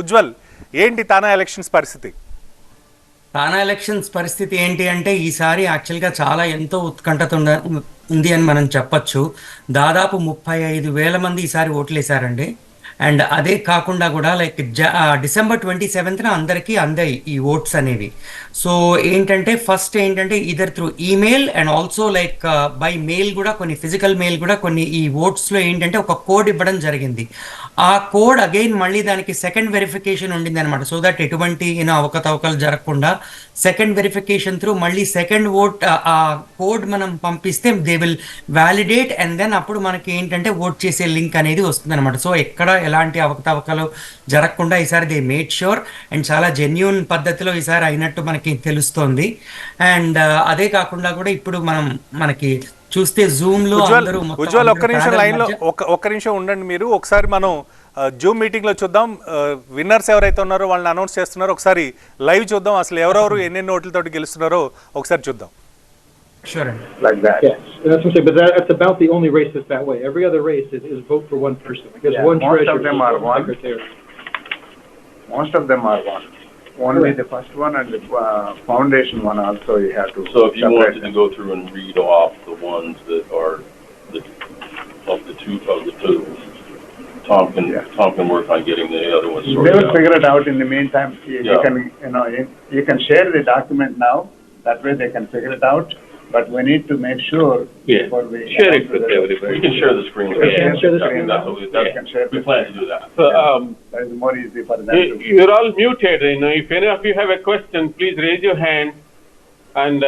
ఉజ్వల్, ఏంటి తానా ఎలక్షన్స్ పరిస్థితి? తానా ఎలక్షన్స్ పరిస్థితి ఏంటి అంటే ఈసారి యాక్చువల్గా చాలా ఎంతో ఉత్కంఠత ఉంది అని మనం చెప్పొచ్చు. దాదాపు 35,000 మంది ఈసారి ఓట్లేశారండి. అండ్ అదే కాకుండా కూడా లైక్ డిసెంబర్ 27న అందరికీ అందాయి ఈ ఓట్స్ అనేవి. సో ఏంటంటే ఫస్ట్ ఏంటంటే either through email and also like by mail కూడా కొన్ని ఫిజికల్ మెయిల్ కూడా కొన్ని ఈ ఓట్స్లో ఏంటంటే ఒక కోడ్ ఇవ్వడం జరిగింది. ఆ కోడ్ అగైన్ మళ్ళీ దానికి సెకండ్ వెరిఫికేషన్ ఉండింది అనమాట. సో దట్ ఎటువంటి అవకతవకలు జరగకుండా సెకండ్ వెరిఫికేషన్ త్రూ మళ్ళీ సెకండ్ ఓట్ ఆ కోడ్ మనం పంపిస్తే they will validate and then అప్పుడు మనకి ఏంటంటే ఓట్ చేసే లింక్ అనేది వస్తుంది అనమాట. సో ఎక్కడ ఎలాంటి అవకతవకలు జరగకుండా ఈసారి దే మేడ్ ష్యూర్ అండ్ చాలా జెన్యూన్ పద్ధతిలో ఈసారి అయినట్టు మనకి తెలుస్తోంది. అండ్ అదే కాకుండా కూడా ఇప్పుడు మనకి చూస్తే జూమ్ లో ఉజ్వల్ ఒక్క నిమిషం లైన్ లో ఒక్క నిమిషం ఉండండి. మీరు ఒకసారి మనం జూమ్ మీటింగ్ లో చూద్దాం. విన్నర్స్ ఎవరైతే ఉన్నారో వాళ్ళని అనౌన్స్ చేస్తున్నారో ఒకసారి లైవ్ చూద్దాం. అసలు ఎవరెవరు ఎన్నెన్ని ఓట్లతో గెలుస్తున్నారో ఒకసారి చూద్దాం. Sure. Like that. Yes. That's what I'm saying, but that's about the only race that's that way. Every other race is vote for one person. Because one treasurer, most of them are one. Secretary. Most of them are one. Only the first one and the foundation one also you have to. So if you wanted to go through and read off the ones that are of the two, Tom can work on getting the other ones sorted out. They will figure it out in the meantime. You can share the document now. That way they can figure it out. But we need to make sure before we share it with everybody. We can share the screen. We can share the screen. We plan to do that. That is more easy for them. You're all muted. If any of you have a question, please raise your hand, and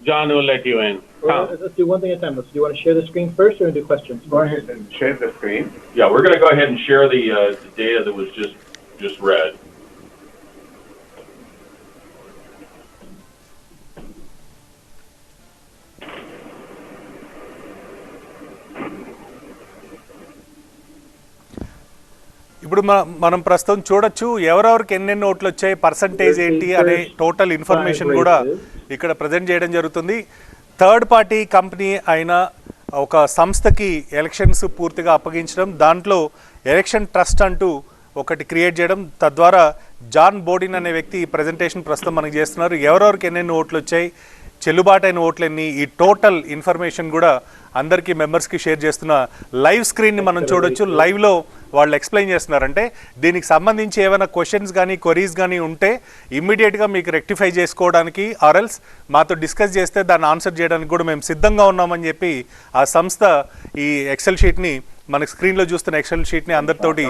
John will let you in. Well, let's do one thing at a time. Do you want to share the screen first or do questions? Go ahead and share the screen. Yeah, we're going to go ahead and share the data that was just read. ఇప్పుడు మనం ప్రస్తుతం చూడొచ్చు ఎవరెవరికి ఎన్నెన్ని ఓట్లు వచ్చాయి, percentage ఏంటి అనే టోటల్ ఇన్ఫర్మేషన్ కూడా ఇక్కడ ప్రజెంట్ చేయడం జరుగుతుంది. థర్డ్ పార్టీ కంపెనీ అయిన ఒక సంస్థకి ఎలక్షన్స్ పూర్తిగా అప్పగించడం, దాంట్లో ఎలక్షన్ ట్రస్ట్ అంటూ ఒకటి క్రియేట్ చేయడం, తద్వారా జాన్ బోడిన్ అనే వ్యక్తి ఈ ప్రజెంటేషన్ ప్రస్తుతం మనకు చేస్తున్నారు. ఎవరెవరికి ఎన్నెన్ని ఓట్లు వచ్చాయి, చెల్లుబాటు అయిన ఓట్లన్నీ, ఈ టోటల్ ఇన్ఫర్మేషన్ కూడా అందరికీ మెంబర్స్కి షేర్ చేస్తున్న లైవ్ స్క్రీన్ని మనం చూడొచ్చు. లైవ్లో వాళ్ళు ఎక్స్ప్లెయిన్ చేస్తున్నారంటే దీనికి సంబంధించి ఏమైనా క్వశ్చన్స్ కానీ క్వరీస్ కానీ ఉంటే ఇమ్మీడియట్గా మీకు రెక్టిఫై చేసుకోవడానికి ఆర్ఎల్స్ మాతో డిస్కస్ చేస్తే దాన్ని ఆన్సర్ చేయడానికి కూడా మేము సిద్ధంగా ఉన్నామని చెప్పి ఆ సంస్థ ఈ ఎక్సెల్ షీట్ని మనకు స్క్రీన్లో చూస్తున్న ఎక్సెల్ షీట్ని అందరితోటి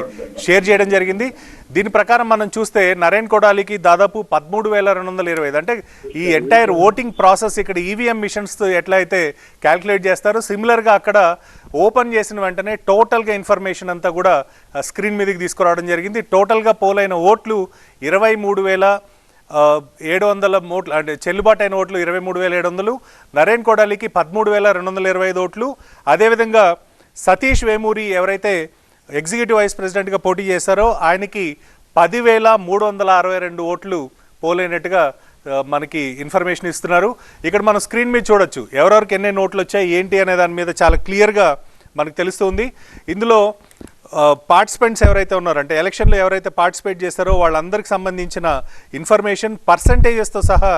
షేర్ చేయడం జరిగింది. దీని ప్రకారం మనం చూస్తే నరేన్ కొడాలికి దాదాపు 13,225, అంటే ఈ ఎంటైర్ ఓటింగ్ ప్రాసెస్ ఇక్కడ ఈవీఎం మిషన్స్ ఎట్లా అయితే క్యాల్కులేట్ చేస్తారో సిమిలర్గా అక్కడ ఓపెన్ చేసిన వెంటనే టోటల్గా ఇన్ఫర్మేషన్ అంతా కూడా స్క్రీన్ మీదకి తీసుకురావడం జరిగింది. టోటల్గా పోలైన ఓట్లు 23,700 ఓట్లు, అంటే చెల్లుబాటు అయిన ఓట్లు 23,700. నరేన్ కొడాలికి 13,225 ఓట్లు. అదేవిధంగా సతీష్ వేమూరి ఎవరైతే ఎగ్జిక్యూటివ్ వైస్ ప్రెసిడెంట్గా పోటీ చేశారో ఆయనకి 10,362 ఓట్లు పోలైనట్టుగా మనకి ఇన్ఫర్మేషన్ ఇస్తున్నారు. ఇక్కడ మనం స్క్రీన్ మీద చూడొచ్చు ఎవరెవరికి ఎన్ని ఓట్లు వచ్చాయి ఏంటి అనే దాని మీద చాలా క్లియర్గా మనకు తెలుస్తుంది. ఇందులో పార్టిసిపెంట్స్ ఎవరైతే ఉన్నారో, అంటే ఎలక్షన్లో ఎవరైతే పార్టిసిపేట్ చేస్తారో వాళ్ళందరికి సంబంధించిన ఇన్ఫర్మేషన్ పర్సంటేజెస్తో సహా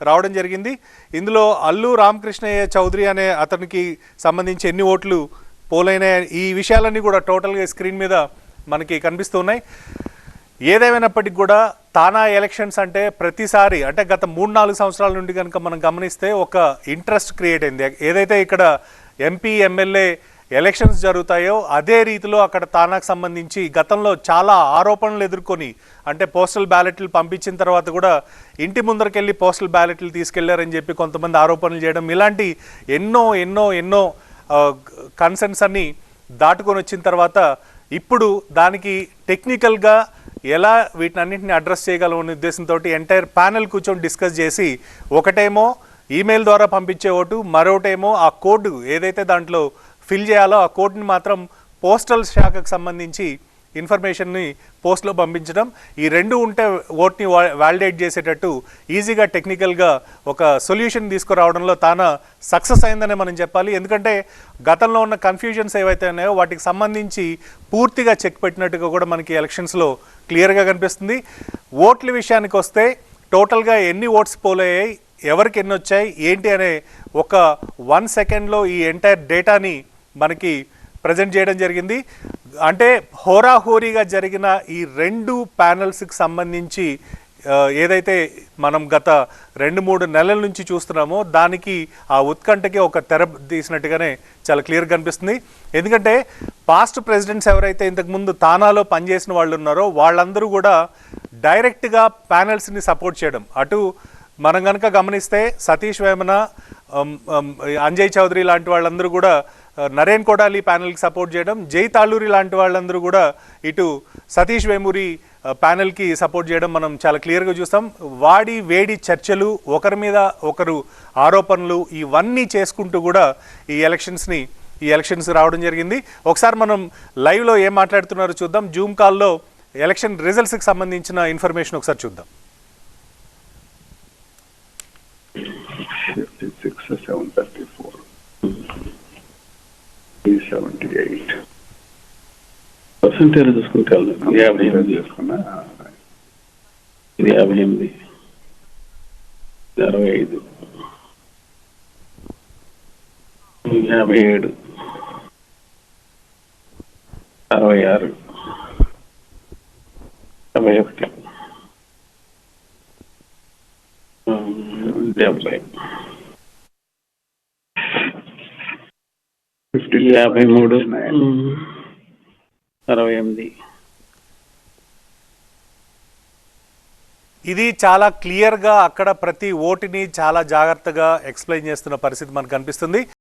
రావడం జరిగింది. ఇందులో అల్లు రామకృష్ణయ్య చౌదరి అనే అతనికి సంబంధించి ఎన్ని ఓట్లు పోలైన ఈ విషయాలన్నీ కూడా టోటల్గా స్క్రీన్ మీద మనకి కనిపిస్తున్నాయి. ఏదేమైనప్పటికీ కూడా తానా ఎలక్షన్స్ అంటే ప్రతిసారి, అంటే గత 3-4 సంవత్సరాల నుండి కనుక మనం గమనిస్తే ఒక ఇంట్రెస్ట్ క్రియేట్ అయింది. ఏదైతే ఇక్కడ ఎంపీ ఎమ్మెల్యే ఎలక్షన్స్ జరుగుతాయో అదే రీతిలో అక్కడ తానాకు సంబంధించి గతంలో చాలా ఆరోపణలు ఎదుర్కొని, అంటే పోస్టల్ బ్యాలెట్లు పంపించిన తర్వాత కూడా ఇంటి ముందరకెళ్ళి పోస్టల్ బ్యాలెట్లు తీసుకెళ్లారని చెప్పి కొంతమంది ఆరోపణలు చేయడం, ఇలాంటి ఎన్నో ఎన్నో ఎన్నో కన్సర్న్స్ అన్ని దాటుకొని వచ్చిన తర్వాత ఇప్పుడు దానికి టెక్నికల్గా ఎలా వీటినన్నింటినీ అడ్రస్ చేయగలమనే ఉద్దేశంతో ఎంటైర్ ప్యానెల్ కూర్చొని డిస్కస్ చేసి, ఒకటేమో ఈమెయిల్ ద్వారా పంపించే ఓటు, మరొకటేమో ఆ కోడ్ ఏదైతే దాంట్లో ఫిల్ చేయాలో ఆ కోడ్ని మాత్రం పోస్టల్ శాఖకు సంబంధించి ఇన్ఫర్మేషన్ని పోస్ట్లో పంపించడం, ఈ రెండు ఉంటే ఓట్ని వ్యాలిడేట్ చేసేటట్టు ఈజీగా టెక్నికల్గా ఒక సొల్యూషన్ తీసుకురావడంలో తాను సక్సెస్ అయిందనే మనం చెప్పాలి. ఎందుకంటే గతంలో ఉన్న కన్ఫ్యూజన్స్ ఏవైతే ఉన్నాయో వాటికి సంబంధించి పూర్తిగా చెక్ పెట్టినట్టుగా కూడా మనకి ఎలక్షన్స్లో క్లియర్గా కనిపిస్తుంది. ఓట్ల విషయానికి వస్తే టోటల్గా ఎన్ని ఓట్స్ పోలయ్యాయి, ఎవరికి ఎన్ని వచ్చాయి ఏంటి అనే ఒక 1 సెకండ్లో ఈ ఎంటైర్ డేటాని మనకి ప్రజెంట్ చేయడం జరిగింది. అంటే హోరాహోరీగా జరిగిన ఈ 2 ప్యానల్స్కి సంబంధించి ఏదైతే మనం గత 2-3 నెలల నుంచి చూస్తున్నామో దానికి ఆ ఉత్కంఠకి ఒక తెర తీసినట్టుగానే చాలా క్లియర్గా కనిపిస్తుంది. ఎందుకంటే పాస్ట్ ప్రెసిడెంట్స్ ఎవరైతే ఇంతకుముందు తానాలో పనిచేసిన వాళ్ళు ఉన్నారో వాళ్ళందరూ కూడా డైరెక్ట్గా ప్యానల్స్ని సపోర్ట్ చేయడం, అటు మనం కనుక గమనిస్తే సతీష్ వేమన, అంజయ్ చౌదరి లాంటి వాళ్ళందరూ కూడా నరేన్ కొడాలి ప్యానెల్కి సపోర్ట్ చేయడం, జై తాళ్ళూరి లాంటి వాళ్ళందరూ కూడా ఇటు సతీష్ వేమూరి ప్యానెల్కి సపోర్ట్ చేయడం మనం చాలా క్లియర్గా చూస్తాం. వాడి వేడి చర్చలు, ఒకరి మీద ఒకరు ఆరోపణలు ఇవన్నీ చేసుకుంటూ కూడా ఈ ఎలక్షన్స్ రావడం జరిగింది. ఒకసారి మనం లైవ్లో ఏం మాట్లాడుతున్నారో చూద్దాం. జూమ్ కాల్లో ఎలక్షన్ రిజల్ట్స్కి సంబంధించిన ఇన్ఫర్మేషన్ ఒకసారి చూద్దాం. 56, 734, 378. పర్సెంటేజ్ చూసుకుంటే 58 చేసుకున్నా ఇది 58, 65, 57, 66, 71, 70, 53, 68. ఇది చాలా క్లియర్గా అక్కడ ప్రతి ఓటుని చాలా జాగ్రత్తగా ఎక్స్ప్లెయిన్ చేస్తున్న పరిస్థితి మనకు కనిపిస్తుంది.